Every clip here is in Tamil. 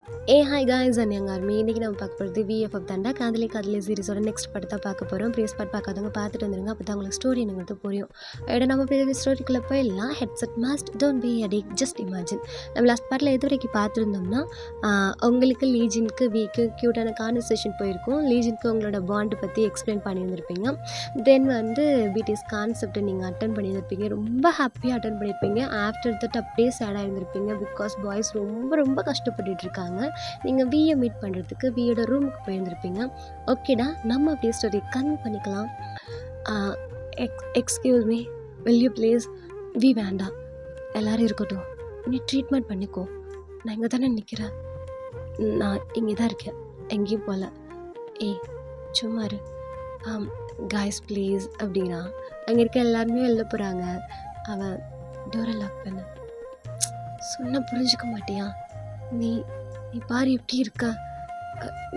Hi guys and young army. இன்றைக்கி நம்ம பார்க்க போகிறது விஎஃப்எஃப் தாண்டா காதலி காதலி சீரிஸோட நெக்ஸ்ட் படத்தை பார்க்க போகிறோம். ப்ளீஸ் பார்க்காதவங்க பார்த்துட்டு வந்துடுங்க, அப்போ தான் உங்களுக்கு ஸ்டோரி எனக்கு புரியும். நம்ம பெரிய ஸ்டோரிக்குள்ளே போயிடலாம். ஹெட்செட் மாஸ்ட் டோன்ட் பி அடிக் ஜஸ்ட் இமேஜின். நம்ம லாஸ்ட் பார்ட்டில் எது வரைக்கும் பார்த்துருந்தோம்னா, உங்களுக்கு லீஜனுக்கு வீக்கு க்யூட்டான கான்வர்சேஷன் போயிருக்கும். லீஜனுக்கு உங்களோட பாண்டு பற்றி எக்ஸ்பிளைன் பண்ணியிருந்திருப்பீங்க. தென் பிடிஎஸ் கான்செப்டை நீங்கள் அட்டன் பண்ணியிருந்திருப்பீங்க. ரொம்ப ஹாப்பியாக அட்டன் பண்ணியிருப்பீங்க. ஆஃப்டர் தட் அப்படியே சேடாக இருந்திருப்பீங்க. பிகாஸ் பாய்ஸ் ரொம்ப ரொம்ப கஷ்டப்பட்டுட்டு இருக்காங்க. நீங்கள் வியை மீட் பண்ணுறதுக்கு வியோட ரூமுக்கு போயிருந்திருப்பீங்க. ஓகேடா, நம்ம அப்படியே ஸ்டோரி கன்வியூ பண்ணிக்கலாம். Excuse me, will you please? வி வேண்டாம், எல்லோரும் இருக்கட்டும், நீ ட்ரீட்மெண்ட் பண்ணிக்கோ. நான் இங்கே தானே நிற்கிறேன், நான் இங்கே தான் இருக்கேன், எங்கேயும் போகல. சும்மா இரு. காய்ஸ் ப்ளீஸ் அப்படின்னா அங்கே இருக்க எல்லாருமே வெளில போகிறாங்க. அவன் டோரை லாக் பண்ண சொன்ன புரிஞ்சுக்க மாட்டியா? நீ பாரு எப்படி இருக்க,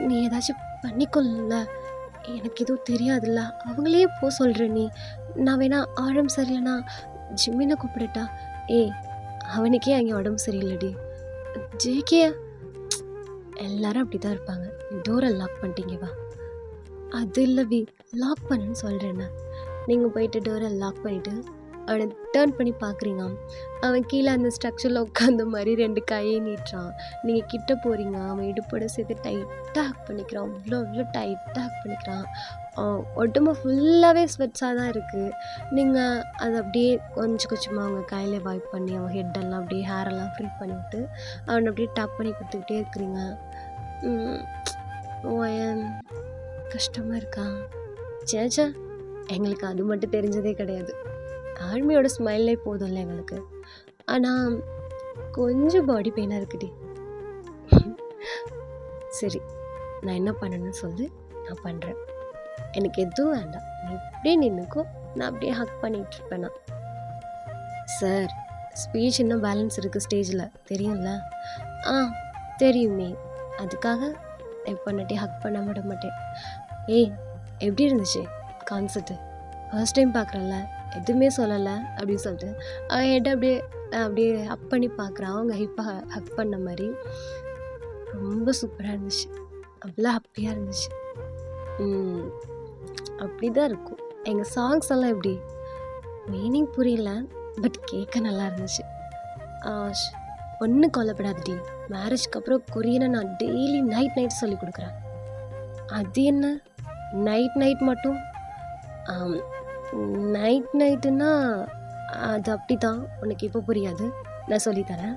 நீ ஏதாச்சும் பண்ணிக்கொள்ள, எனக்கு எதுவும் தெரியாதுல்ல, அவங்களே போ சொல்கிற. நான் வேணா உடம்பு சரியில்லைண்ணா ஜிம்மினை கூப்பிடட்டா? அவனுக்கே அங்கே உடம்பு சரியில்லைடி. ஜேகே எல்லாரும் அப்படி தான் இருப்பாங்க. டோரை லாக் பண்ணிட்டீங்க வா. அது இல்லை வி, லாக் பண்ணுன்னு சொல்கிறேண்ணா. நீங்கள் போயிட்டு டோரை லாக் பண்ணிவிட்டு அவனை டேர்ன் பண்ணி பார்க்குறீங்க. அவன் கீழே அந்த ஸ்ட்ரக்சரில் உட்காந்த மாதிரி 2 கையை நீட்டுறான். நீங்கள் கிட்ட போகிறீங்க, அவன் இடுப்போட சேர்த்து டைட்டாக ஹக் பண்ணிக்கிறான். அவ்வளோ டைட்டாக ஹக் பண்ணிக்கிறான். உடம்பு ஃபுல்லாகவே ஸ்வெட்ஸாக தான் இருக்குது. நீங்கள் அதை அப்படியே கொஞ்சமாக அவங்க கையில் வைப் பண்ணி அவன் ஹெட்டெல்லாம் அப்படியே ஹேரெல்லாம் ஃப்ரீ பண்ணிவிட்டு அவனை அப்படியே டப் பண்ணி கொடுத்துக்கிட்டே இருக்கிறீங்க. ஏன் கஷ்டமாக இருக்கா? சேச்சா, எங்களுக்கு அது மட்டும் தெரிஞ்சதே கிடையாது. ஆர்மியோட ஸ்மைல்லே போதும்ல எங்களுக்கு. ஆனால் கொஞ்சம் பாடி பெயினாக இருக்குடி. சரி, நான் என்ன பண்ணணும்னு சொல்லி நான் பண்ணுறேன். எனக்கு எதுவும் வேண்டாம், நீ இப்படியே நின்றுக்கோ, நான் அப்படியே ஹக் பண்ணிகிட்ருப்பேன். நான் சார், ஸ்பீச் இன்னும் பேலன்ஸ் இருக்குது ஸ்டேஜில், தெரியும்ல? தெரியுமே, அதுக்காக எப்போ ஹக் பண்ண விட மாட்டேன். எப்படி இருந்துச்சு கான்சர்ட்டு? ஃபர்ஸ்ட் டைம் பார்க்குறேன்ல, எதுவுமே சொல்லலை அப்படின்னு சொல்லிட்டு அவன் ஹெட் அப்படியே ஹக் பண்ணி பார்க்குறான். அவங்க ஹிப்பை ஹக் பண்ண மாதிரி ரொம்ப சூப்பராக இருந்துச்சு. அவ்வளோ ஹாப்பியாக இருந்துச்சு. அப்படி தான் இருக்கும். எங்கள் சாங்ஸ் எல்லாம் எப்படி, மீனிங் புரியல, பட் கேட்க நல்லா இருந்துச்சு. ஒன்றும் கொல்லப்படாதுடி, மேரேஜ்க்கு அப்புறம் கொரியனை நான் டெய்லி நைட் சொல்லி கொடுக்குறேன். அது என்ன நைட் மட்டும்? நைட்டுன்னா அது அப்படி தான், உனக்கு இப்போ புரியாது, நான் சொல்லித்தரேன்.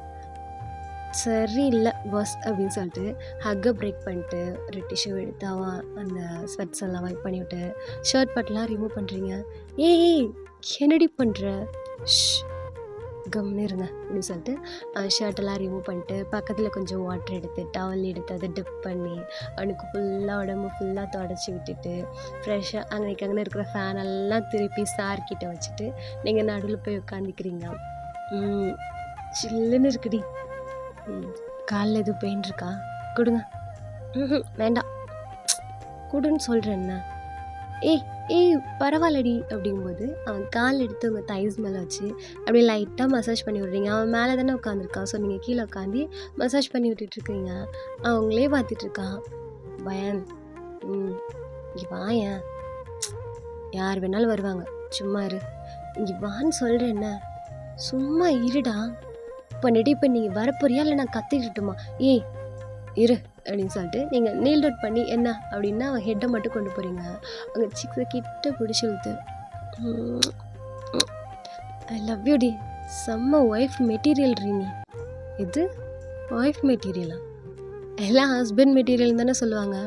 சரி இல்லை பஸ் அப்படின்னு சொல்லிட்டு ஹக்கை பிரேக் பண்ணிட்டு ஒரு டிஷ்யூ எடுத்து அவன் அந்த ஸ்வெட்ஸ் எல்லாம் வைப் பண்ணிவிட்டு ஷர்ட் பட்டெலாம் ரிமூவ் பண்ணுறீங்க. என்னடி பண்ணுற? கம்னு இருங்க அப்படின்னு சொல்லிட்டு ஷர்ட்டெல்லாம் ரிமூவ் பண்ணிட்டு பக்கத்தில் கொஞ்சம் வாட்டர் எடுத்து டவல் எடுத்து அதை டிப் பண்ணி அவனுக்கு ஃபுல்லாக உடம்பு ஃபுல்லாக தொடச்சி விட்டுட்டு ஃப்ரெஷ்ஷாக அங்கே இருக்கிற ஃபேனெல்லாம் திருப்பி சார்கிட்ட வச்சுட்டு நீங்கள் நடுவில் போய் உட்காந்துக்கிறீங்க. சில்லுன்னு இருக்குடி. காலில் எதுவும் பெயின் இருக்கா? கொடுங்க. வேண்டாம், கொடுன்னு சொல்கிறேன்னா. பரவாயில்லடி அப்படிங்கும்போது அவன் கால் எடுத்து உங்கள் தைஸ் மேலே வச்சு அப்படியே லைட்டாக மசாஜ் பண்ணி விட்றீங்க. அவன் மேலே தானே உட்காந்துருக்கான், ஸோ நீங்கள் கீழே உட்காந்து மசாஜ் பண்ணி விட்டுட்ருக்கீங்க. அவங்களே பார்த்துட்ருக்கான். பயன் இங்கே வாயன், யார் வேணாலும் வருவாங்க, சும்மா இரு. இங்கே வான்னு சொல்கிறேன்ன, சும்மா இருடா. இப்போ நீங்கள் வரப்போறியா இல்லை நான் கத்திக்கிட்டுமா? இரு அப்படின்னு சொல்லிட்டு நீங்கள் நீல் டவுட் பண்ணி என்ன அப்படின்னா அவன் ஹெட்டை மட்டும் கொண்டு போகிறீங்க. அவங்க சிக்ஸை கிட்ட பிடிச்சி இழுத்து ஐ லவ் யூ டி, செம்ம ஒய்ஃப் மெட்டீரியல் ரீ. நீ இது ஒய்ஃப் மெட்டீரியலா? எல்லாம் ஹஸ்பண்ட் மெட்டீரியல் தானே சொல்லுவாங்க.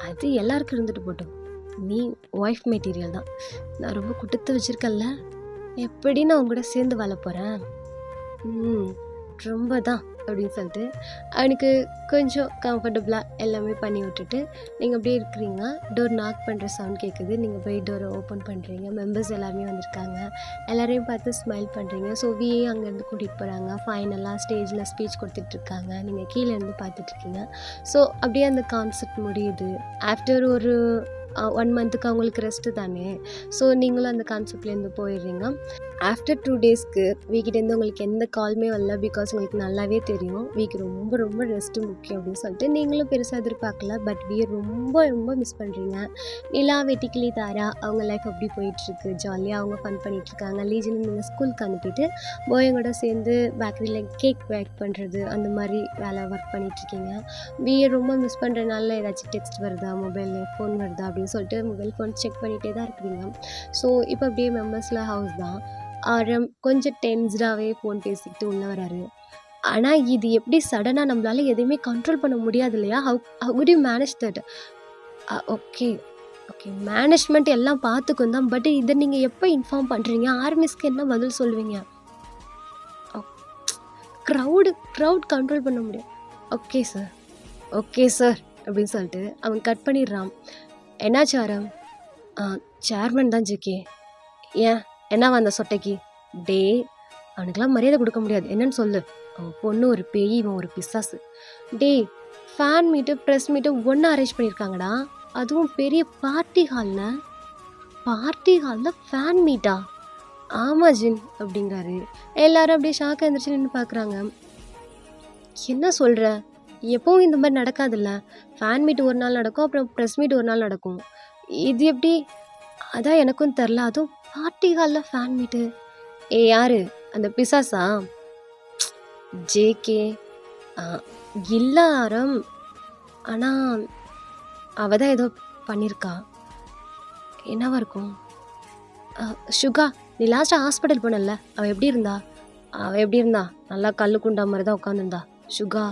அது எல்லாருக்கும் இருந்துட்டு போட்டோம், நீ ஒய்ஃப் மெட்டீரியல் தான். நான் ரொம்ப கொடுத்து வச்சுருக்கேன்ல, எப்படி நான் உங்க கூட சேர்ந்து வாழ போகிறேன்? ரொம்ப தான் அப்படின்னு சொல்லிட்டு அவனுக்கு கொஞ்சம் கம்ஃபர்டபுளாக எல்லாமே பண்ணி விட்டுட்டு நீங்கள் அப்படியே இருக்கிறீங்க. டோர் நாக் பண்ணுற சவுண்ட் கேட்குது. நீங்கள் போய் டோரை ஓப்பன் பண்ணுறீங்க. மெம்பர்ஸ் எல்லாருமே வந்திருக்காங்க. எல்லாரையும் பார்த்து ஸ்மைல் பண்ணுறீங்க. ஸோ விஏ அங்கேருந்து கூட்டிகிட்டு போகிறாங்க. ஃபைனலாக ஸ்டேஜில் ஸ்பீச் கொடுத்துட்ருக்காங்க. நீங்கள் கீழேருந்து பார்த்துட்ருக்கீங்க. ஸோ அப்படியே அந்த கான்செப்ட் முடியுது. ஆஃப்டர் ஒரு 1 மந்த்துக்கு அவங்களுக்கு ரெஸ்ட்டு தானே. ஸோ நீங்களும் அந்த கான்செப்ட்லேருந்து போயிடுறீங்க. ஆஃப்டர் 2 டேஸ்க்கு வீக்கிட்டேருந்து உங்களுக்கு எந்த காலுமே வரல. பிகாஸ் உங்களுக்கு நல்லாவே தெரியும் வீக் ரொம்ப ரொம்ப ரெஸ்ட்டு முக்கியம் அப்படின்னு சொல்லிட்டு நீங்களும் பெருசாக எதிர்பார்க்கல. பட் ரொம்ப ரொம்ப மிஸ் பண்ணுறீங்க. நிலா, வெட்டிக்கிளி, தாரா அவங்க லைஃப் அப்படி போயிட்டுருக்கு. ஜாலியாக அவங்க ஃபன் பண்ணிகிட்ருக்காங்க. லீஜன் நீங்கள் ஸ்கூலுக்கு அனுப்பிட்டு போயங்கூட சேர்ந்து பேக்கரியில் கேக் பேக் பண்ணுறது அந்த மாதிரி வேலை ஒர்க் பண்ணிகிட்ருக்கீங்க. ரொம்ப மிஸ் பண்ணுறதுனால ஏதாச்சும் டெக்ஸ்ட் வருதா, ஃபோன் வருதா அப்படின்னு சொல்லிட்டு மொபைல் ஃபோன் செக் பண்ணிகிட்டே தான் இருக்கிறீங்க. ஸோ இப்போ அப்படியே மெம்பர்ஸில் ஹவுஸ் தான். கொஞ்சம் டென்ஸ்டாகவே ஃபோன் பேசிக்கிட்டு உள்ளே வராரு. ஆனால் இது எப்படி சடனாக நம்மளால எதையுமே கண்ட்ரோல் பண்ண முடியாது இல்லையா? How good you manage that? Okay okay, management எல்லாம் பார்த்துக்கும் தான். பட் இதை நீங்கள் எப்போ இன்ஃபார்ம் பண்ணுறீங்க? ஆர்மிஸ்க்கு என்ன பதில் சொல்லுவீங்க? க்ரௌட் கண்ட்ரோல் பண்ண முடியும். ஓகே சார் ஓகே சார் அப்படின்னு சொல்லிட்டு அவன் கட் பண்ணிடுறான். என்னாச்சு ஆரம்? சேர்மன் தான் ஜிகே. ஏன் என்னவா அந்த சொட்டைக்கு? டே, அவனுக்கெல்லாம் மரியாதை கொடுக்க முடியாது. என்னன்னு சொல்லு. அவன் பொண்ணு ஒரு பேய், இவன் ஒரு பிசாசு. டே, ஃபேன் மீட்டு ப்ரெஸ் மீட்டு ஒன்று அரேஞ்ச் பண்ணியிருக்காங்கடா. அதுவும் பெரிய பார்ட்டி ஹாலில் ஃபேன் மீட்டா? ஆமாம் ஜின் அப்படிங்கிறாரு. எல்லாரும் அப்படியே ஷாக்காக எழுந்திரிச்சு நின்று பார்க்குறாங்க. என்ன சொல்கிற? எப்பவும் இந்த மாதிரி நடக்காதுல்ல. ஃபேன் மீட் ஒரு நாள் நடக்கும், அப்புறம் ப்ரெஸ் மீட் ஒரு நாள் நடக்கும். இது எப்படி? அதான் எனக்கும் தெரில. அதுவும் பார்ட்டி ஹாலில் ஃபேன் மீட்டு. யாரு அந்த பிசாசா? ஜேகே இல்லை ஆரம். ஆனால் அவள் தான் ஏதோ பண்ணியிருக்கா. என்னவா இருக்கும்? சுகா, நீ லாஸ்ட்டாக ஹாஸ்பிட்டல் போனல, அவள் எப்படி இருந்தா? நல்லா கல்லு குண்டா மாதிரி தான் உட்காந்துருந்தா. சுகா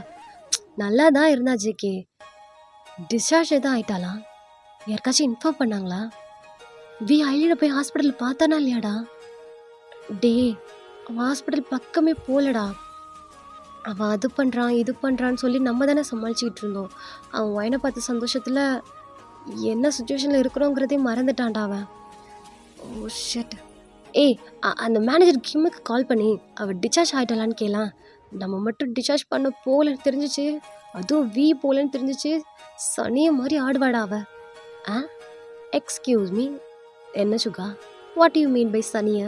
நல்லா தான் இருந்தா ஜேகே. டிஸ்சார்ஜ் எதுவும் ஆயிட்டாளா? யாருக்காச்சும் இன்ஃபார்ம் பண்ணாங்களா? ஐலியில் போய் ஹாஸ்பிட்டல் பார்த்தானா இல்லையாடா? டே, அவன் ஹாஸ்பிட்டல் பக்கமே போகலடா. அவன் அது பண்ணுறான் இது பண்ணுறான்னு சொல்லி நம்ம தானே சமாளிச்சுக்கிட்டு இருந்தோம். அவன் வயனை பார்த்த சந்தோஷத்தில் என்ன சுச்சுவேஷனில் இருக்கிறோங்கிறதே மறந்துட்டான்டா அவன். ஓ ஷட். அந்த மேனேஜர் கிம்முக்கு கால் பண்ணி அவள் டிஸ்சார்ஜ் ஆகிட்டாளான்னு கேளாம். நம்ம மட்டும் டிஸ்சார்ஜ் பண்ண போகலன்னு தெரிஞ்சிச்சு, அதுவும் போகலன்னு தெரிஞ்சிச்சு, சனியை மாதிரி ஆடுவாடா அவ. எக்ஸ்கியூஸ் மீ, என்ன சுகா, வாட் யூ மீன் பை சனிய?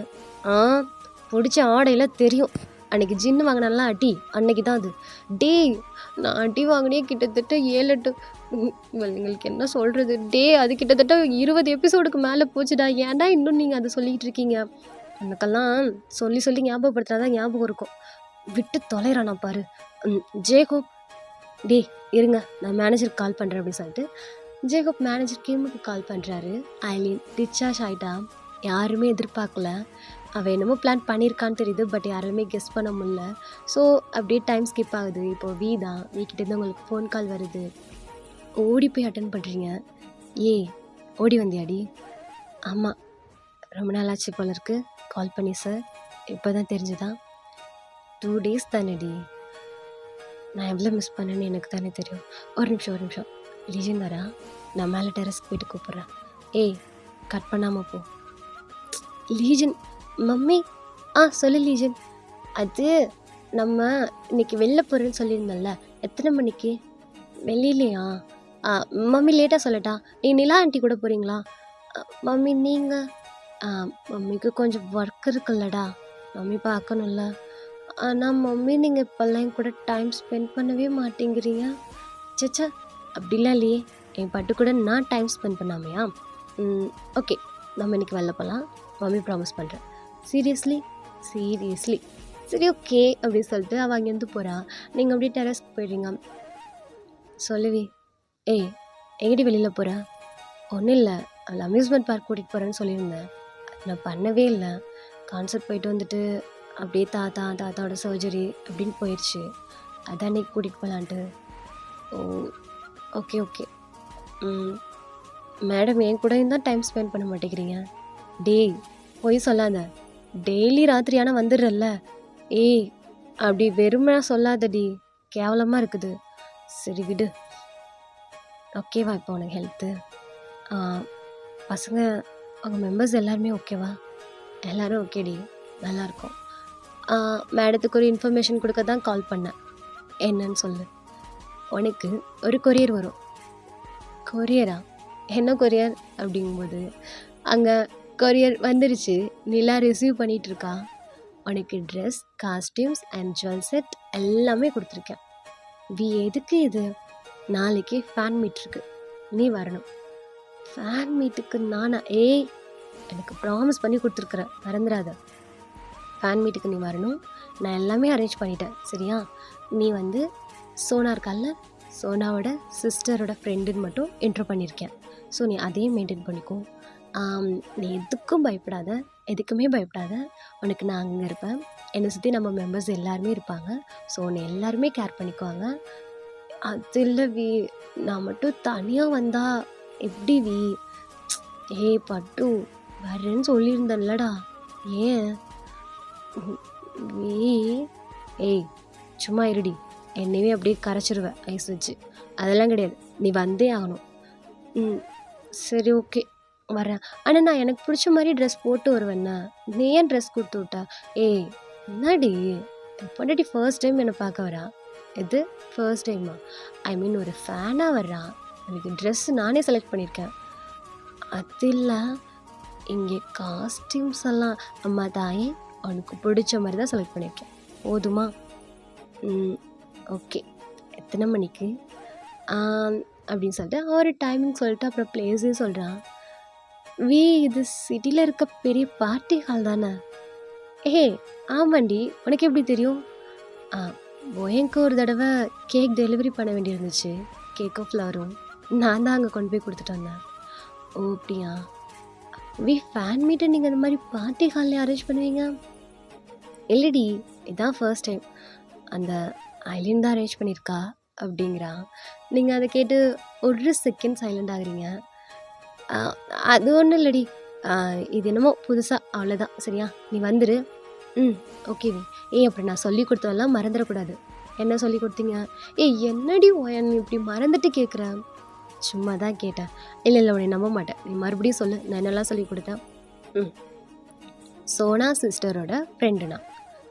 பிடிச்ச ஆடையில் தெரியும். அன்னைக்கு ஜின்னு வாங்கினாலாம் அடி, அன்னைக்கு தான் அது. டே, நான் அடி வாங்கினே கிட்டத்தட்ட 7-8 எங்களுக்கு என்ன சொல்கிறது டே, அது கிட்டத்தட்ட 20 எபிசோடுக்கு மேலே போச்சுடா. ஏன்டா இன்னும் நீங்கள் அதை சொல்லிக்கிட்டு இருக்கீங்க? எனக்கெல்லாம் சொல்லி ஞாபகப்படுத்தினாதான் ஞாபகம் இருக்கும். விட்டு தொலைறானா பாரு. ஜேகோப், டே இருங்க, நான் மேனேஜருக்கு கால் பண்ணுறேன் அப்படின்னு சொல்லிட்டு ஜேகோப் மேனேஜர் கிம்முக்கு கால் பண்ணுறாரு. ஐலின் டிஸ்சார்ஜ் ஆகிட்டா. யாருமே எதிர்பார்க்கல. அவள் என்னமோ பிளான் பண்ணியிருக்கான்னு தெரியுது, பட் யாருமே கெஸ் பண்ண முடியல. ஸோ அப்படியே டைம் ஸ்கிப் ஆகுது. இப்போ வீக்கிட்டேருந்து உங்களுக்கு ஃபோன் கால் வருது. ஓடி போய் அட்டன் பண்ணுறீங்க. ஓடி வந்தியாடி? ஆமாம், ரொம்ப நாள் ஆச்சு போல இருக்கு கால் பண்ணி சார். இப்போ தான் தெரிஞ்சுதான். 2 டேஸ் தானேடி. நான் எவ்வளோ மிஸ் பண்ணேன்னு எனக்கு தானே தெரியும். ஒரு நிமிஷம் லீஜன் வரா, நான் மேலே டெரஸ்க்கு போயிட்டு கூப்பிட்றேன். கட் பண்ணாமல் போ. Legion, mummy. சொல்லு லீஜன். அது நம்ம இன்னைக்கு வெளில போகிறேன்னு சொல்லியிருந்தேன்ல, எத்தனை மணிக்கு? வெளியிலையா? மம்மி லேட்டாக சொல்லட்டா? நீ நிலா ஆண்டி கூட போகிறீங்களா? மம்மி நீங்கள்? மம்மிக்கு கொஞ்சம் ஒர்க் இருக்குல்லடா, மம்மி பார்க்கணும்ல. ஆனால் மம்மி நீங்கள் இப்போல்லாம் என் கூட டைம் ஸ்பெண்ட் பண்ணவே மாட்டேங்கிறீங்க. சச்சா, அப்படிலாம் இல்லையே. என் பட்டு கூட நான் டைம் ஸ்பெண்ட் பண்ணாமையா? ஓகே, நம்ம இன்னைக்கு வெளில போகலாம், மம்மி ப்ராமிஸ் பண்ணுறேன். சீரியஸ்லி? சரி ஓகே அப்படின்னு சொல்லிட்டு அவள் அங்கேருந்து போகிறா. நீங்கள் அப்படியே டெரஸ்க்கு போயிடுறீங்க. சொல்லுவி. எங்கடி வெளியில் போகிற? ஒன்றும் இல்லை, அவள் அம்யூஸ்மெண்ட் பார்க் கூட்டிகிட்டு போகிறேன்னு சொல்லியிருந்தேன். நான் பண்ணவே இல்லை. கான்சர்ட் போயிட்டு வந்துட்டு அப்படியே தாத்தாவோட சர்ஜரி அப்படின்னு போயிடுச்சு. அதான் அன்றைக்கி கூட்டிகிட்டு போகலான்ட்டு. ஓகே. மேடம், என் கூட தான் டைம் ஸ்பெண்ட் பண்ண மாட்டேங்கிறீங்க. டேய், போய் சொல்லாத. டெய்லி ராத்திரியான வந்துடுறல்ல. அப்படி வெறுமனா சொல்லாதடி, கேவலமாக இருக்குது. சரி விடு. ஓகேவா இப்போ உனக்கு ஹெல்த்து? பசங்க, அவங்க மெம்பர்ஸ் எல்லாருமே ஓகேவா? எல்லோரும் ஓகேடி, நல்லாயிருக்கும். மேடத்துக்கு ஒரு இன்ஃபர்மேஷன் கொடுக்க தான் கால் பண்ணேன். என்னன்னு சொல்லு. உனக்கு ஒரு கொரியர் வரும். கொரியரா? என்ன கொரியர் அப்படிங்கும்போது, அங்கே கொரியர் வந்துருச்சு. நிலா ரிசீவ் பண்ணிட்டு இருக்கா. உனக்கு dress, costumes and jewel set எல்லாமே கொடுத்துருக்கேன். எதுக்கு இது? நாளைக்கு ஃபேன் மீட் இருக்கு, நீ வரணும். ஃபேன் மீட்டுக்கு நானா? ஏய், எனக்கு ப்ராமிஸ் பண்ணி கொடுத்துருக்குற, மறந்துடாத. ஃபேன் மீட்டுக்கு நீ வரணும். நான் எல்லாமே அரேஞ்ச் பண்ணிட்டேன், சரியா? நீ வந்து சோனா இருக்கால்ல, சோனாவோட சிஸ்டரோட ஃப்ரெண்டுன்னு மட்டும் இன்ட்ரோ பண்ணியிருக்கேன். ஸோ நீ அதையும் மெயின்டைன் பண்ணிக்கோ. நீ எதுக்கும் பயப்படாத, எதுக்குமே பயப்படாத. உனக்கு நான் அங்கே இருப்பேன். என்னை சுற்றி நம்ம மெம்பர்ஸ் எல்லாருமே இருப்பாங்க. ஸோ உன்னை எல்லாருமே கேர் பண்ணிக்குவாங்க. அது இல்லை நான் மட்டும் தனியாக வந்தா எப்படி ஏய் பட்டு, வரேன்னு சொல்லியிருந்தேன்லடா, ஏன் வீ ஏய் சும்மா இருடி, என்னையே அப்படியே கரைச்சிருவேன் ஐஸ் வச்சு. அதெல்லாம் கிடையாது, நீ வந்தே ஆகணும். சரி ஓகே வரேன். ஆனால் நான் எனக்கு பிடிச்ச மாதிரி ட்ரெஸ் போட்டு வருவேண்ணா. நீ ஏன் ட்ரெஸ் கொடுத்து விட்டா? ஏய் என்னடி, பொண்டாட்டி ஃபர்ஸ்ட் டைம் என்னை பார்க்க வரா. எது ஃபர்ஸ்ட் டைமா? ஐ மீன் ஒரு ஃபேனாக வர்றா. எனக்கு ட்ரெஸ்ஸு நானே செலக்ட் பண்ணியிருக்கேன். அது இல்லை, இங்கே காஸ்டியூம்ஸ் எல்லாம் அம்மா தாயே அவனுக்கு பிடிச்ச மாதிரி தான் செலக்ட் பண்ணியிருக்கேன். போதுமா? ஓகே. எத்தனை மணிக்கு அப்படின்னு சொல்லிட்டு ஒரு டைமிங் சொல்லிட்டு அப்புறம் பிளேஸையும் சொல்கிறான். இது சிட்டியில் இருக்க பெரிய பார்ட்டி ஹால் தானே? ஆமாண்டி, உனக்கு எப்படி தெரியும்? எனக்கு ஒரு தடவை கேக் டெலிவரி பண்ண வேண்டியிருந்துச்சு, கேக்கும் ஃப்ளவரும். நான் தான் அங்கே கொண்டு போய் கொடுத்துட்டு வந்தேன். ஓ அப்படியா? ஃபேன் மீட்டை நீங்கள் அந்த மாதிரி பார்ட்டி ஹாலில் அரேஞ்ச் பண்ணுவீங்க? இல்லடி, இதுதான் ஃபர்ஸ்ட் டைம். அந்த ஐலண்ட் தான் அரேஞ்ச் பண்ணியிருக்கா அப்படிங்கிறான். நீங்கள் அதை கேட்டு ஒரு செகண்ட் சைலண்ட் ஆகுறீங்க. அது ஒன்றும் இல்லடி, இது என்னமோ புதுசாக, அவ்வளோதான். சரியா, நீ வந்துடு. ஓகே அப்புறம் நான் சொல்லி கொடுத்ததெல்லாம் மறந்துடக்கூடாது. என்ன சொல்லி கொடுத்தீங்க? என்னடி ஓயன் இப்படி மறந்துட்டு கேட்குற? சும்மா தான் கேட்டேன். இல்லை உன்னை நம்ப மாட்டேன், நீ மறுபடியும் சொல்லு, நான் என்னெல்லாம் சொல்லி கொடுத்தேன். சோனா சிஸ்டரோட ஃப்ரெண்டுனா,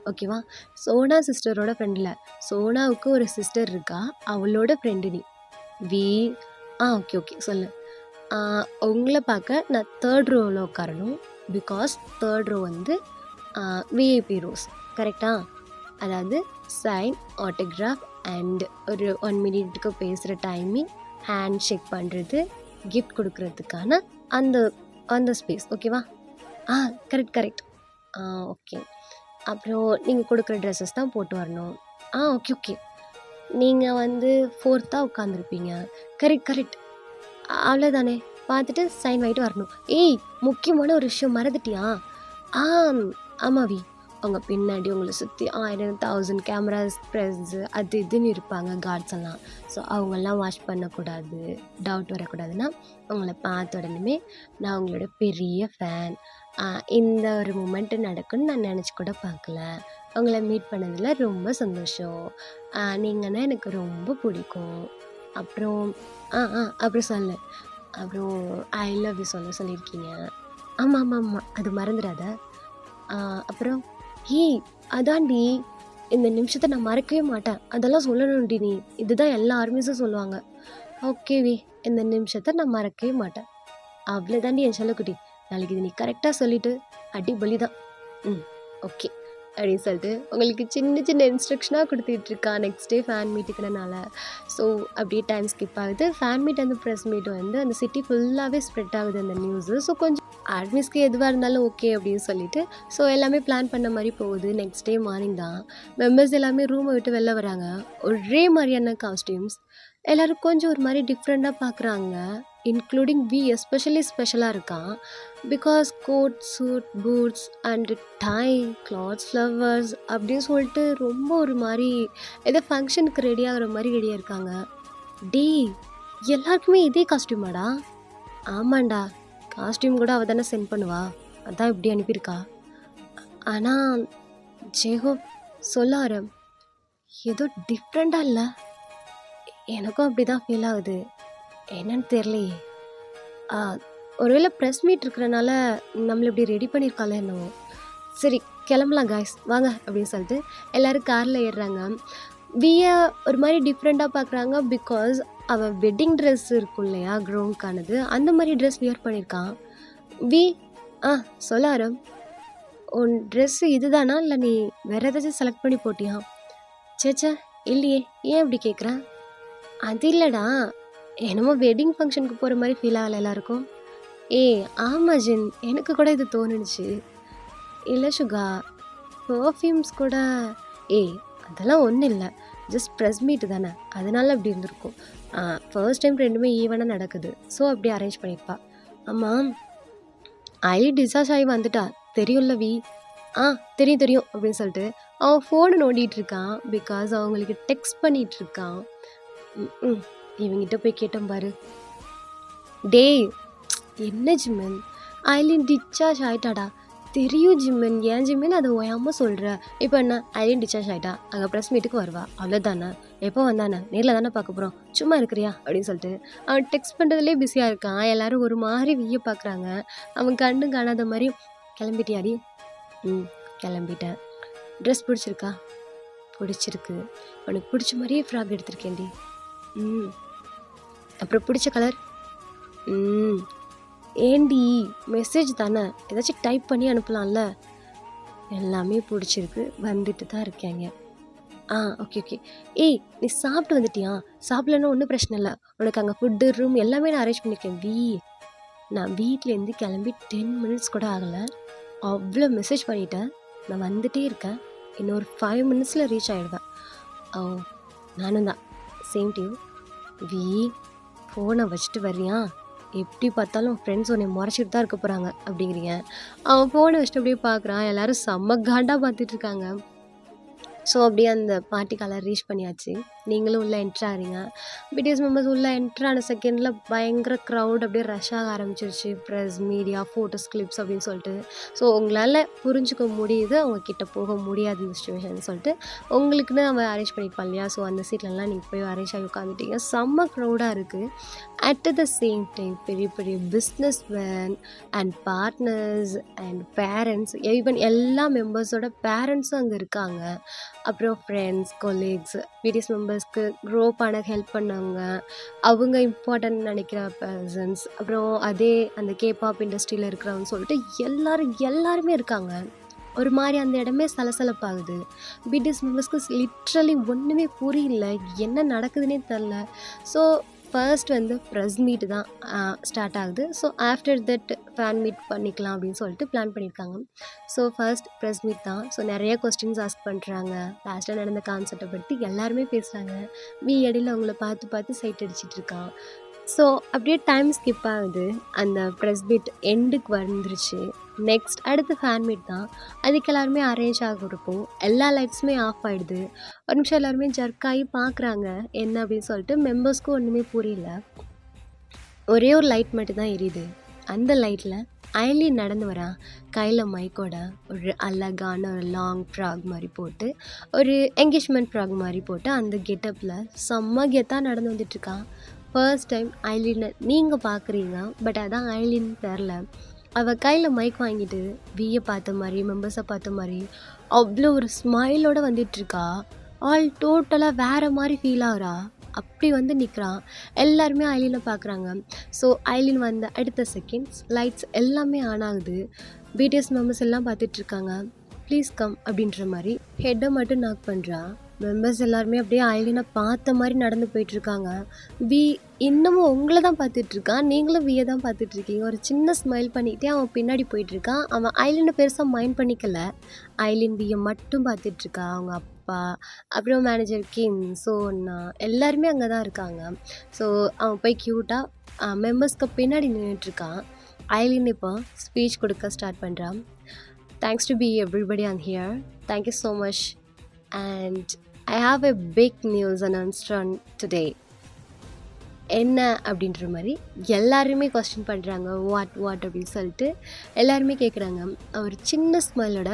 ஓகேவா? சோனா சிஸ்டரோட ஃப்ரெண்டில் சோனாவுக்கு ஒரு சிஸ்டர் இருக்கா, அவளோட ஃப்ரெண்டு நீ. ஓகே சொல்லு. உங்களை பார்க்க நான் 3rd ரோவில் உட்காரணும். பிகாஸ் 3rd ரோ வந்து விஐபி ரோஸ், கரெக்டா? அதாவது சைன், ஆட்டோகிராஃப் அண்ட் ஒரு 1 மினிட்டுக்கு பேசுகிற டைமிங், ஹேண்ட் ஷேக் பண்ணுறது, கிஃப்ட் கொடுக்கறதுக்கான அந்த ஸ்பேஸ், ஓகேவா? கரெக்ட். ஓகே. அப்புறம் நீங்கள் கொடுக்குற ட்ரெஸ்ஸஸ் தான் போட்டு வரணும். ஓகே. நீங்கள் வந்து 4th உட்காந்துருப்பீங்க. கரெக்ட். அவ்வளோதானே, பார்த்துட்டு சைன் வாங்கிட்டு வரணும். முக்கியமான ஒரு விஷயம் மறந்துட்டியா? ஆமாவி, அவங்க பின்னாடி உங்களை சுற்றி 1000 கேமராஸ், ப்ரெஸ்ஸு, அது இதுன்னு இருப்பாங்க, கார்ட்ஸ் எல்லாம். ஸோ அவங்கெல்லாம் வாஷ் பண்ணக்கூடாது, டவுட் வரக்கூடாதுன்னா அவங்கள பார்த்த உடனே நான் உங்களோட பெரிய ஃபேன், இந்த ஒரு மூமெண்ட்டு நடக்குன்னு நான் நினச்சி கூட பார்க்கல, உங்களை மீட் பண்ணதில் ரொம்ப சந்தோஷம், நீங்கன்னா எனக்கு ரொம்ப பிடிக்கும். அப்புறம் அப்புறம் சொல்லு. அப்புறம் ஐ லவ் யூ சொல்லியிருக்கீங்க. ஆமாம், அது மறந்துடாத. அப்புறம் அதான்டி, இந்த நிமிஷத்தை நான் மறக்கவே மாட்டேன், அதெல்லாம் சொல்லணும்டி நீ. இதுதான் எல்லா ஆர்மிஸும் சொல்லுவாங்க. ஓகேவி, இந்த நிமிஷத்தை நான் மறக்கவே மாட்டேன். அவ்வளோதாண்டி என் செல்லக்குட்டி. நாளைக்கு இது நீ கரெக்டாக சொல்லிவிட்டு அடிபொலி தான். ஓகே அப்படின்னு சொல்லிட்டு உங்களுக்கு சின்ன இன்ஸ்ட்ரக்ஷனாக கொடுத்துட்ருக்கா. நெக்ஸ்ட் டே ஃபேன் மீட்டுக்கிறனால ஸோ அப்படியே டைம் ஸ்கிப் ஆகுது. ஃபேன் மீட் அந்த ப்ரெஸ் மீட் வந்து அந்த சிட்டி ஃபுல்லாகவே ஸ்ப்ரெட் ஆகுது அந்த நியூஸு. ஸோ கொஞ்சம் ஆர்மிஸ்க்கு எதுவாக இருந்தாலும் ஓகே அப்படின்னு சொல்லிட்டு ஸோ எல்லாமே பிளான் பண்ண மாதிரி போகுது. நெக்ஸ்ட் டே மார்னிங் தான் மெம்பர்ஸ் எல்லாமே ரூமை விட்டு வெளில வராங்க. ஒரே மாதிரியான காஸ்டியூம்ஸ், எல்லோரும் கொஞ்சம் ஒரு மாதிரி டிஃப்ரெண்ட்டாக பார்க்குறாங்க. இன்க்ளூடிங் எஸ்பெஷலி ஸ்பெஷலாக இருக்கான். Because coat, suit, boots and tie, clothes, flowers அப்படின்னு சொல்லிட்டு ரொம்ப ஒரு மாதிரி ஏதோ ஃபங்க்ஷனுக்கு ரெடி ஆகிற மாதிரி ரெடியாக இருக்காங்க. எல்லாருக்குமே இதே காஸ்டியூமாடா? ஆமாண்டா, காஸ்டியூம் கூட அவள் தானே சென்ட் பண்ணுவா, அதான் இப்படி அனுப்பியிருக்கா. ஆனால் ஜெயகோப் சொல்லார ஏதோ டிஃப்ரெண்ட்டாக இல்லை? எனக்கும் அப்படி தான் ஃபீல் ஆகுது, என்னன்னு தெரியலையே. ஒருவேளை ப்ரெஸ் மீட் இருக்கிறனால நம்மளை இப்படி ரெடி பண்ணியிருக்காளே என்னவோ. சரி கிளம்பலாம் காய்ஸ், வாங்க அப்படின்னு சொல்லிட்டு எல்லோரும் காரில் ஏறுறாங்க. விய ஒரு மாதிரி டிஃப்ரெண்ட்டாக பார்க்குறாங்க. பிகாஸ் அவன் வெட்டிங் ட்ரெஸ் இருக்கும் இல்லையா க்ரூம்க்கானது, அந்த மாதிரி ட்ரெஸ் வியர் பண்ணியிருக்கான். வி ஆ சொல்ல ஆரம். உன் ட்ரெஸ்ஸு இதுதானா இல்லை நீ வேற ஏதாச்சும் செலக்ட் பண்ணி போட்டியா? சேச்சே இல்லையே, ஏன் அப்படி கேட்குற? அது இல்லைடா, என்னமோ வெட்டிங் ஃபங்க்ஷனுக்கு போகிற மாதிரி ஃபீல் ஆகலை எல்லாருக்கும். ஏய் ஆமாம் ஜின், எனக்கு கூட இது தோணுச்சு. இல்லை சுகா, பர்ஃப்யூம்ஸ் கூட. ஏய் அதெல்லாம் ஒன்றும் இல்லை, ஜஸ்ட் ப்ரெஸ் மீட் தானே, அதனால அப்படி இருந்திருக்கும். ஃபர்ஸ்ட் டைம் ரெண்டுமே ஈவனாக நடக்குது, ஸோ அப்படி அரேஞ்ச் பண்ணியிருப்பா. ஆமாம், ஐலி டிஸ்சார்ஜ் ஆகி வந்துட்டா தெரியும்ல வி. ஆ தெரியும் தெரியும் அப்படின்னு சொல்லிட்டு அவன் ஃபோனை நோண்டிகிட்டு இருக்கான். பிகாஸ் அவங்களுக்கு டெக்ஸ்ட் பண்ணிகிட்டு இருக்கான். ம் இவங்கிட்ட போய் கேட்டேன் பாரு. டேய் என்ன ஜிம்மன், ஐலின் டிஸ்சார்ஜ் ஆகிட்டாடா. தெரியும் ஜிம்மன், ஏன் ஜிம்மன் அதை ஓயாமல் சொல்கிற? இப்போ என்ன, ஐலின் டிஸ்சார்ஜ் ஆகிட்டா, அங்கே ப்ரெஸ் மீட்டுக்கு வருவா, அவ்வளோதானே. எப்போ வந்தானே, நேரில் தானே பார்க்க போகிறோம், சும்மா இருக்கிறியா அப்படின்னு சொல்லிட்டு அவன் டெக்ஸ்ட் பண்ணுறதுலேயே பிஸியாக இருக்கான். எல்லோரும் ஒரு மாதிரி விய பார்க்குறாங்க. அவன் கண்ணு காணாத மாதிரி. கிளம்பிட்டியாடி? கிளம்பிட்டேன். ட்ரெஸ் பிடிச்சிருக்கா? பிடிச்சிருக்கு. உனக்கு பிடிச்ச மாதிரியே ஃப்ராக் எடுத்திருக்கேன்டி. அப்புறம் பிடிச்ச கலர்? ஏண்டி மெசேஜ் தானே, ஏதாச்சும் டைப் பண்ணி அனுப்பலாம்ல. எல்லாமே பிடிச்சிருக்கு, வந்துட்டு தான் இருக்காங்க. Okay okay. ஏய் நீ சாப்பிட்டு வந்துட்டியா? சாப்பிட்லன்னா ஒன்றும் பிரச்சனை இல்லை, உனக்கு அங்கே ஃபுட்டு ரூம் எல்லாமே நான் அரேஞ்ச் பண்ணியிருக்கேன். நான் வீட்டிலேருந்து கிளம்பி 10 மினிட்ஸ் கூட ஆகலை, அவ்வளோ மெசேஜ் பண்ணிட்டேன். நான் வந்துகிட்டே இருக்கேன், இன்னொரு 5 மினிட்ஸில் ரீச் ஆகிடுவேன். நானும் தான், சேம் டியூ. ஃபோனை வச்சுட்டு வர்றியா? எப்படி பார்த்தாலும் ஃப்ரெண்ட்ஸ் உன்னை முறைச்சிட்டு தான் இருக்க போகிறாங்க அப்படிங்கிறீங்க. அவன் ஃபோனை வச்சுட்டு அப்படியே பார்க்குறான். எல்லோரும் செம்ம காண்டாக பார்த்துட்ருக்காங்க. ஸோ அப்படியே அந்த பார்ட்டிக்கால ரீச் பண்ணியாச்சு. நீங்களும் உள்ளே என்ட்ரு ஆகிறீங்க. பிடிஎஸ் மெம்பர்ஸ் உள்ளே என்ட்ரு ஆன செகண்டில் பயங்கர க்ரௌட் அப்படியே ரஷ் ஆக ஆரம்பிச்சிருச்சு. ப்ரெஸ், மீடியா, ஃபோட்டோஸ், கிளிப்ஸ் அப்படின்னு சொல்லிட்டு. ஸோ உங்களால் புரிஞ்சுக்க முடியுது அவங்க கிட்ட போக முடியாது இந்த சுச்சுவேஷன் சொல்லிட்டு உங்களுக்குன்னு அவன் அரேஞ்ச் பண்ணியிருப்பான் இல்லையா. ஸோ அந்த சீட்லலாம் நீங்கள் போய் அரேஞ்ச் ஆகி உட்காந்துட்டீங்க. செம்ம க்ரௌடாக இருக்குது. அட் த சேம் டைம் பெரிய பெரிய business man and partners and parents, even எல்லா மெம்பர்ஸோட பேரண்ட்ஸும் அங்கே இருக்காங்க. அப்புறம் ஃப்ரெண்ட்ஸ், கொலீக்ஸ், பிடிஎஸ் மெம்பர்ஸ்க்கு க்ரோ பண்ண ஹெல்ப் பண்ணவங்க, அவங்க இம்பார்ட்டன்ட் நினைக்கிற பர்சன்ஸ், அப்புறம் அதே அந்த கேபாப் இண்டஸ்ட்ரியில் இருக்கிறவங்க சொல்லிட்டு எல்லாருமே இருக்காங்க. ஒரு மாதிரி அந்த இடமே சலசலப்பாகுது. பிடிஎஸ் மெம்பர்ஸ்க்கு லிட்ரலி ஒன்றுமே புரியல, என்ன நடக்குதுன்னே தெரில. ஸோ ஃபர்ஸ்ட் வந்து ப்ரெஸ் மீட் தான் ஸ்டார்ட் ஆகுது. So after that fan meet பண்ணிக்கலாம் அப்படின்னு சொல்லிட்டு பிளான் பண்ணியிருக்காங்க. ஸோ ஃபர்ஸ்ட் ப்ரெஸ் மீட் தான். ஸோ நிறைய கொஸ்டின்ஸ் ஆஸ்க் பண்ணுறாங்க. லாஸ்ட்டாக நடந்த கான்செப்டை பற்றி எல்லாருமே பேசுகிறாங்க. இடையில அவங்கள பார்த்து சைட் அடிச்சிட்டு இருக்கான். ஸோ அப்படியே டைம் ஸ்கிப் ஆகுது. அந்த ப்ரெஸ் மீட் எண்டுக்கு வந்துருச்சு. நெக்ஸ்ட் அடுத்து ஃபேன் மீட் தான். அதுக்கு எல்லாருமே அரேஞ்ச் ஆகிறப்போ எல்லா லைட்ஸுமே ஆஃப் ஆகிடுது. ஒரு நிமிஷம் எல்லாருமே ஜர்க்காகி பார்க்குறாங்க என்ன அப்படின்னு சொல்லிட்டு. மெம்பர்ஸ்க்கும் ஒன்றுமே புரியல. ஒரே ஒரு லைட் மட்டும் தான் எரியுது. அந்த லைட்டில் ஐலி நடந்து வரா, கையில் மைக்கோட ஒரு அழகான ஒரு லாங் ஃப்ராக் மாதிரி போட்டு, ஒரு என்கேஜ்மெண்ட் ஃப்ராக் மாதிரி போட்டு அந்த கெட்டப்பில் செம்ம கெத்தாக நடந்து வந்துட்டுருக்கான். ஃபர்ஸ்ட் டைம் ஐலினை நீங்கள் பார்க்குறீங்க, பட் அதான் ஐலின்னு தெரில. அவள் கையில் மைக் வாங்கிட்டு வியை பார்த்த மாதிரி, மெம்பர்ஸை பார்த்த மாதிரி அவ்வளோ ஒரு ஸ்மைலோடு வந்துட்டுருக்கா. ஆல் டோட்டலாக வேறு மாதிரி ஃபீல் ஆகிறா. அப்படி வந்து நிற்கிறான். எல்லாருமே ஐலினை பார்க்குறாங்க. ஸோ ஐலின் வந்த அடுத்த செகண்ட்ஸ் லைட்ஸ் எல்லாமே ஆன் ஆகுது. பிடிஎஸ் மெம்பர்ஸ் எல்லாம் பார்த்துட்ருக்காங்க. ப்ளீஸ் கம் அப்படின்ற மாதிரி ஹெட்டை மட்டும் நாக் பண்ணுறா. மெம்பர்ஸ் எல்லாருமே அப்படியே ஐலினை பார்த்த மாதிரி நடந்து போயிட்டுருக்காங்க. இன்னமும் உங்களை தான் பார்த்துட்ருக்கான், நீங்களும் வியை தான் பார்த்துட்ருக்கீங்க. ஒரு சின்ன ஸ்மைல் பண்ணிக்கிட்டே அவன் பின்னாடி போயிட்டுருக்கான். அவன் ஐலினை பெருசாக மைண்ட் பண்ணிக்கல. ஐலின் வியை மட்டும் பார்த்துட்ருக்கா. அவங்க அப்பா, அப்புறம் மேனேஜர் கிம், சோனா எல்லாருமே அங்கே தான் இருக்காங்க. ஸோ அவன் போய் க்யூட்டாக மெம்பர்ஸ்க்கு பின்னாடி நின்றுட்டுருக்கான். ஐலின் இப்போ ஸ்பீச் கொடுக்க ஸ்டார்ட் பண்ணுறான். Thanks to be everybody on here. Thank you so much and I have a big news announced on today. என்ன அப்படின்ற மாதிரி எல்லாருமே கொஸ்டின் பண்ணுறாங்க. வாட் அப்படின்னு சொல்லிட்டு எல்லாருமே கேட்குறாங்க. ஒரு சின்ன ஸ்மைலோட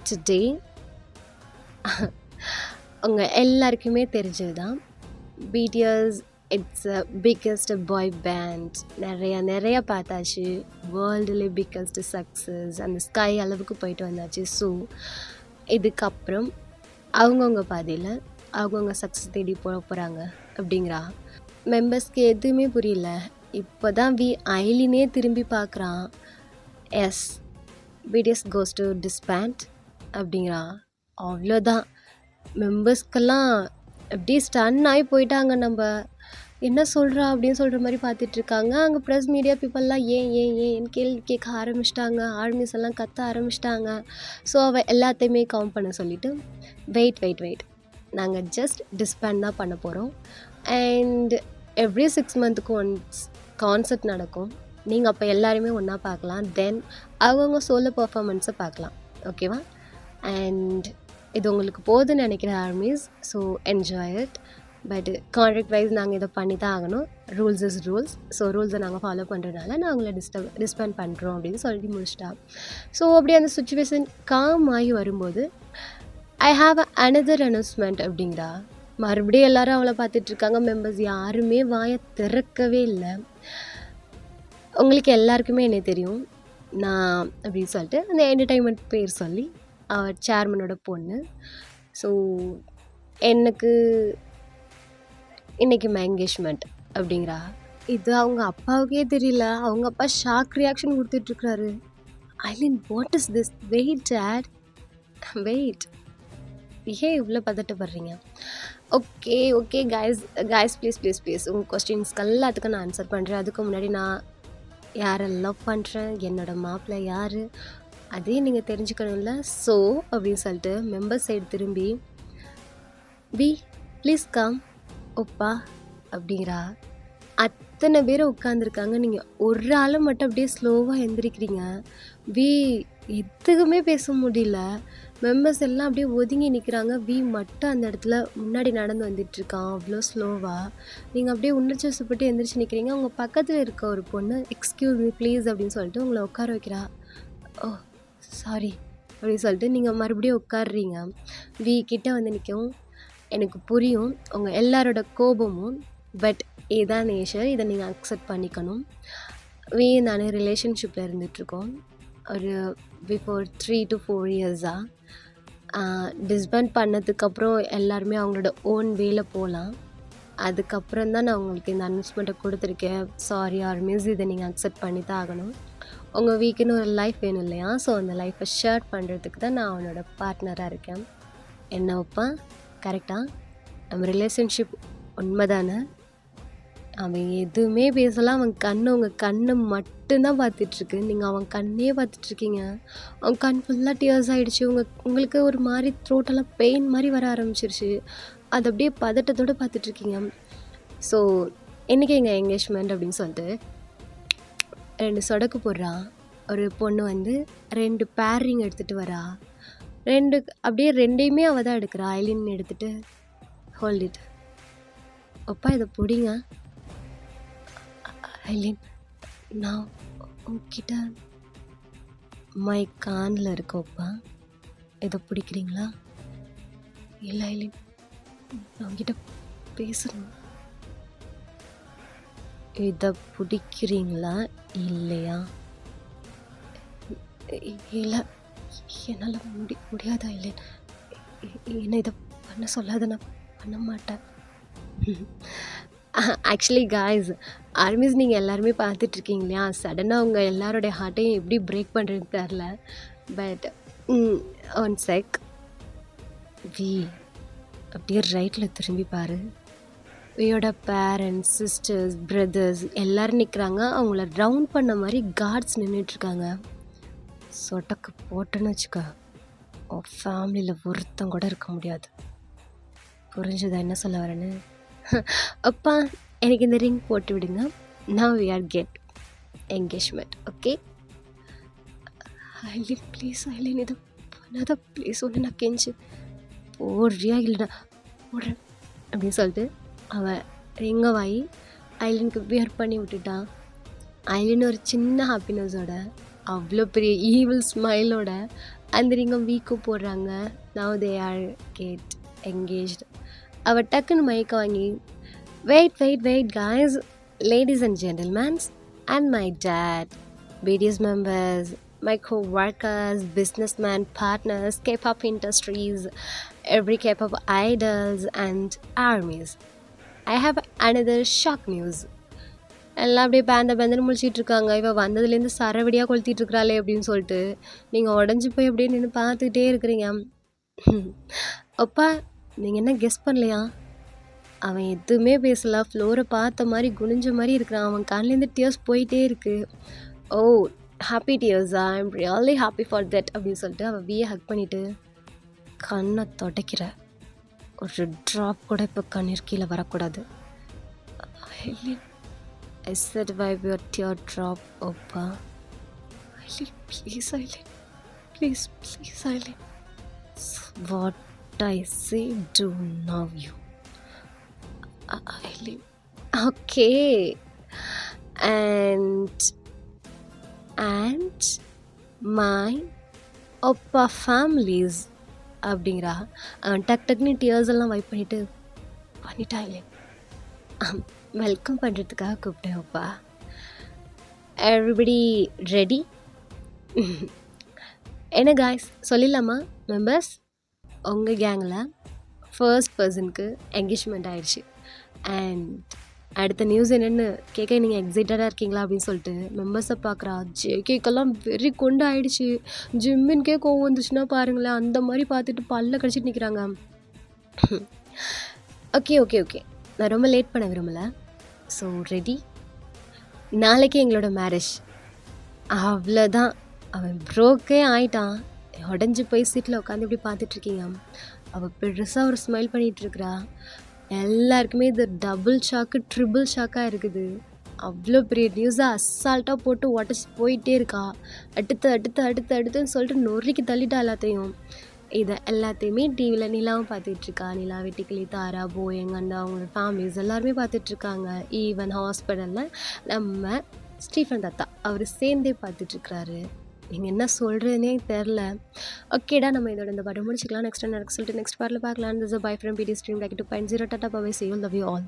டுடே அவங்க எல்லாருக்குமே தெரிஞ்சது தான், BTS it's a biggest boy band. நிறையா பார்த்தாச்சு. வேர்ல்டுலேயே பிக்கஸ்ட் சக்ஸஸ், அந்த ஸ்கை அளவுக்கு போயிட்டு வந்தாச்சு. ஸோ இதுக்கப்புறம் அவங்கவுங்க பாதையில் அவங்கவுங்க சக்ஸஸ் தேடி போக போகிறாங்க அப்படிங்கிறா. மெம்பர்ஸ்க்கு எதுவுமே புரியல. இப்போ தான் ஐலினே திரும்பி பார்க்குறான். Yes, BTS goes to disband அப்படிங்கிறா. அவ்வளோதான், மெம்பர்ஸ்க்கெல்லாம் அப்படியே ஸ்டன் ஆகி போயிட்டாங்க. நம்ம என்ன சொல்கிறா அப்படின்னு சொல்கிற மாதிரி பார்த்துட்ருக்காங்க. அங்கே ப்ரெஸ் மீடியா பீப்புளெலாம் ஏன் ஏன் ஏன் கேள்வி கேட்க ஆரம்பிச்சிட்டாங்க. ஆர்மிஸ் எல்லாம் கத்த ஆரம்பிச்சிட்டாங்க. ஸோ அவள் எல்லாத்தையுமே கவுண்ட் பண்ண சொல்லிவிட்டு வெயிட் நாங்கள் ஜஸ்ட் டிஸ்பேண்ட் தான் பண்ண போகிறோம். அண்ட் எவ்ரி 6 மந்த்துக்கு ஒன்ஸ் கான்சர்ட் நடக்கும். நீங்கள் அப்போ எல்லாருமே ஒன்றா பார்க்கலாம். தென் அவங்கவுங்க சோலோ பர்ஃபார்மன்ஸை பார்க்கலாம். ஓகேவா? அண்ட் இது உங்களுக்கு போதுன்னு நினைக்கிற armies. So enjoy it. But contract wise நாங்கள் இதை பண்ணி தான் ஆகணும். Rules is rules. ஸோ ரூல்ஸை நாங்கள் ஃபாலோ பண்ணுறதுனால நான் உங்களை டிஸ்பேண்ட் பண்ணுறோம் அப்படின்னு சொல்லி முடிச்சிட்டா. ஸோ அப்படி அந்த சுச்சுவேஷன் காம் ஆகி வரும்போது ஐ ஹாவ் அனதர் அனௌன்ஸ்மெண்ட் அப்படிங்கிறா. மறுபடியும் எல்லாரும் அவளை பார்த்துட்ருக்காங்க. மெம்பர்ஸ் யாருமே வாயை திறக்கவே இல்லை. உங்களுக்கு எல்லாருக்குமே என்ன தெரியும் நான் அப்படின்னு சொல்லிட்டு அந்த என்டர்டைன்மெண்ட் பேர் சொல்லி அவள் சேர்மனோட பொண்ணு. ஸோ எனக்கு இன்றைக்கி என்கேஜ்மெண்ட் அப்படிங்கிறா. இது அவங்க அப்பாவுக்கே தெரியல. அவங்க அப்பா ஷாக் ரியாக்ஷன் கொடுத்துட்ருக்குறாரு. Eileen, what is this? Wait dad, wait. ஏன் இவ்வளோ பதட்டப்படுறீங்க? ஓகே கைஸ் ப்ளீஸ் உங்கள் கொஸ்டின்ஸ்க்கு எல்லாத்துக்கும் நான் ஆன்சர் பண்ணுறேன். அதுக்கு முன்னாடி நான் யாரை லவ் பண்ணுறேன், என்னோடய மாப்பிள்ளை யார், அதே நீங்கள் தெரிஞ்சுக்கணும்ல. ஸோ அப்படின்னு சொல்லிட்டு மெம்பர் சைடு திரும்பி ப்ளீஸ் கம் ஒப்பா அப்படிங்கிறா. அத்தனை பேர் உட்காந்துருக்காங்க. நீங்கள் ஒரு ஆளை மட்டும் அப்படியே ஸ்லோவாக எந்திரிக்கிறீங்க. எதுக்குமே பேச முடியல. மெம்பர்ஸ் எல்லாம் அப்படியே ஒதுங்கி நிற்கிறாங்க. மட்டும் அந்த இடத்துல முன்னாடி நடந்து வந்துட்டுருக்கான் அவ்வளோ ஸ்லோவாக. நீங்கள் அப்படியே உணர்ச்சி வசப்பட்டு எந்திரிச்சு நிற்கிறீங்க. உங்கள் பக்கத்தில் இருக்க ஒரு பொண்ணு எக்ஸ்கியூஸ் மீ ப்ளீஸ் அப்படின்னு சொல்லிட்டு உங்களை உட்கார வைக்கிறா. ஓ சாரி அப்படின்னு சொல்லிட்டு நீங்கள் மறுபடியும் உட்காடுறீங்க. கிட்ட வந்து நிற்கவும் எனக்கு புரியும் உங்கள் எல்லாரோட கோபமும். பட் இதுதான் நேச்சர், இதை நீங்கள் அக்செப்ட் பண்ணிக்கணும். நான் ரிலேஷன்ஷிப்பில் இருந்துகிட்ருக்கோம் ஒரு பிஃபோர் 3 to 4 இயர்ஸாக. டிஸ்பேண்ட் பண்ணதுக்கப்புறம் எல்லாருமே அவங்களோட ஓன் வேல போகலாம். அதுக்கப்புறம் தான் நான் உங்களுக்கு இந்த அனௌன்ஸ்மெண்ட்டை கொடுத்துருக்கேன். சாரி ஆர்மிஸ், இதை நீங்கள் அக்செப்ட் பண்ணி தான் ஆகணும். உங்கள் வீக்குன்னு ஒரு லைஃப் வேணும் இல்லையா? ஸோ அந்த லைஃப்பை ஷேர் பண்ணுறதுக்கு தான் நான் அவனோட பார்ட்னராக இருக்கேன். என்ன வைப்பேன் கரெக்டாக? நம்ம ரிலேஷன்ஷிப் உண்மை தானே? அவன் எதுவுமே பேசலாம். அவன் உங்கள் கண்ணை மட்டும்தான் பார்த்துட்ருக்கு. நீங்கள் அவன் கண்ணையே பார்த்துட்ருக்கீங்க. அவன் கண் ஃபுல்லாக டியர்ஸ் ஆகிடுச்சு. உங்களுக்கு ஒரு மாதிரி த்ரோட்டெல்லாம் பெயின் மாதிரி வர ஆரம்பிச்சிருச்சு. அது அப்படியே பதட்டத்தோடு பார்த்துட்ருக்கீங்க. ஸோ இன்றைக்கி எங்கள் என்கேஜ்மெண்ட் அப்படின்னு சொல்லிட்டு 2 சொடக்கு போடுறான். ஒரு பொண்ணு வந்து 2 பேரிங் எடுத்துகிட்டு வரா. அப்படியே 2யுமே அவள் தான் எடுக்கிறா. ஐலின் எடுத்துகிட்டு ஹோல்ட் இட் அப்பா, இதை பிடிங்க. ஐலின், நான் உங்ககிட்ட மை கானில் இருக்கோப்பா, இதை பிடிக்கிறீங்களா? இல்லை ஐலின், நான் உங்ககிட்ட பேசணும். இதை பிடிக்கிறீங்களா இல்லையா? இல்லை, என்னால் முடியாதா இல்லைன். என்னை இதை பண்ண சொல்லாத, நான் பண்ண மாட்டேன். ஆக்சுவலி காய்ஸ், ஆர்மிஸ் நீங்கள் எல்லாருமே பார்த்துட்ருக்கீங்க இல்லையா? சடனாக அவங்க எல்லாரோடைய ஹார்ட்டையும் எப்படி பிரேக் பண்ணுறதுன்னு தெரில. பட் ஒன் செக், அப்படியே ரைட்டில் திரும்பி பாரு. வியோட பேரண்ட்ஸ், சிஸ்டர்ஸ், பிரதர்ஸ் எல்லோரும் நிற்கிறாங்க. அவங்கள ரவுண்ட் பண்ண மாதிரி கார்ட்ஸ் நின்றுட்டுருக்காங்க. சொட்டக்கு போட்டேன்னு வச்சுக்க, உன் ஃபேமிலியில் ஒருத்தம் கூட இருக்க முடியாது. புரிஞ்சுதா என்ன சொல்ல வரேன்னு? அப்பா, எனக்கு இந்த ரிங் போட்டு விடுங்க. Now we are get engagement. Okay Eileen, please Eileen, இதை பண்ணாத ப்ளீஸ். ஒன்று நான் கெஞ்சு போடுறியா இல்லைனா போடுறேன் அப்படின்னு சொல்லிட்டு அவன் ரிங்கை வாங்கி ஐலினுக்கு வியர் பண்ணி விட்டுட்டான். ஐலின் ஒரு சின்ன ஹாப்பினஸோட, அவ்வளோ பெரிய ஈவில் ஸ்மைலோட அந்த ரிங்கை வீக்கும் போடுறாங்க. Now they are get engaged. அவள் டக்குன்னு மயக்க வாங்கி wait guys, ladies and gentlemen, and my dad, BDS members, my co-workers, businessmen, partners, K-pop industries, every K-pop idols and armies. I have another shock news. எல்லாம் அப்படியே பேந்தன்னு முழிச்சிட்டு இருக்காங்க. இவ வந்ததுலேருந்து சரவெடியாக கொளுத்திட்டு இருக்கிறாளே அப்படின்னு சொல்லிட்டு நீங்கள் உடஞ்சி போய் அப்படியே நின்று பார்த்துக்கிட்டே இருக்கிறீங்க. அப்பா நீங்கள் என்ன கெஸ் பண்ணலையா? அவன் எதுவுமே பேசல, ஃப்ளோரை பார்த்த மாதிரி குனிஞ்ச மாதிரி இருக்கிறான். அவன் கண்லேருந்து டியர்ஸ் போயிட்டே இருக்கு. ஓ ஹாப்பி டியர்ஸா, I'm really happy for that அப்படின்னு சொல்லிட்டு அவன் வியை ஹக் பண்ணிவிட்டு கண்ணை துடைக்கிற. ஒரு ட்ராப் கூட இப்போ கண்ணீர் கீழே வரக்கூடாது. I said wipe your teardrop, Oppa. Eileen, please, Eileen. Please, Eileen. What I say, do now you. Eileen. Okay. And my Oppa families. அப்படிங்கிறா. அவன் டக்குன்னு டியர்ஸ் எல்லாம் வைப் பண்ணிட்டா இல்லை. வெல்கம் பண்ணுறதுக்காக கூப்பிட்டேன். அப்பா எவ்ரிபடி ரெடி? என்ன காய்ஸ் சொல்லிடலாமா மெம்பர்ஸ்? உங்கள் கேங்கில் ஃபர்ஸ்ட் பர்சனுக்கு என்கேஜ்மெண்ட் ஆகிடுச்சு. அண்ட் அடுத்த நியூஸ் என்னென்னு கேட்க நீங்கள் எக்ஸைட்டடாக இருக்கீங்களா அப்படின்னு சொல்லிட்டு மெம்பர்ஸை பார்க்குறா. கேக்கெல்லாம் வெறி கொண்டு ஆகிடுச்சு. ஜிம்மின்கே கோவம் வந்துச்சுன்னா பாருங்களேன், அந்த மாதிரி பார்த்துட்டு பல்ல கடிச்சிட்டு நிற்கிறாங்க. ஓகே நான் ரொம்ப லேட் பண்ண விரும்பலை. So ready? நாளைக்கு எங்களோட மேரேஜ். அவ்வளோதான். அவன் ப்ரோக்கே ஆயிட்டான். உடஞ்சி போய் சீட்டில் உட்காந்து இப்படி பார்த்துட்ருக்கீங்க. அவள் பெருசாக ஒரு ஸ்மைல் பண்ணிகிட்ருக்குறா. எல்லாருக்குமே இது டபுள் ஷாக்கு ட்ரிபிள் ஷாக்காக இருக்குது. அவ்வளோ பெரிய நியூஸை அசால்ட்டாக போட்டு உடச்சி போயிட்டே இருக்கா. அடுத்துன்னு சொல்லிட்டு நொறுக்கி தள்ளிட்டா எல்லாத்தையும். இதை எல்லாத்தையுமே டிவியில் நிலாவும் பார்த்துட்ருக்கா. நிலா, வெட்டிக்கிளி, தாரா, போயங் அண்ட் அவங்களோட ஃபேமிலிஸ் எல்லாருமே பார்த்துட்ருக்காங்க. ஈவன் ஹாஸ்பிட்டலில் நம்ம ஸ்டீஃபன் தத்தா அவர் சேர்ந்தே பார்த்துட்ருக்குறாரு. நீங்கள் என்ன சொல்கிறதுனே தெரில. ஓகேடா, நம்ம இதோட இந்த படம் முடிச்சுக்கலாம். நெக்ஸ்ட் என்ன சொல்லிட்டு நெக்ஸ்ட் பார்ட்டில் பார்க்கலாம். This is bye from BD stream 2.0. டாட்டா, bye, see you, love you all.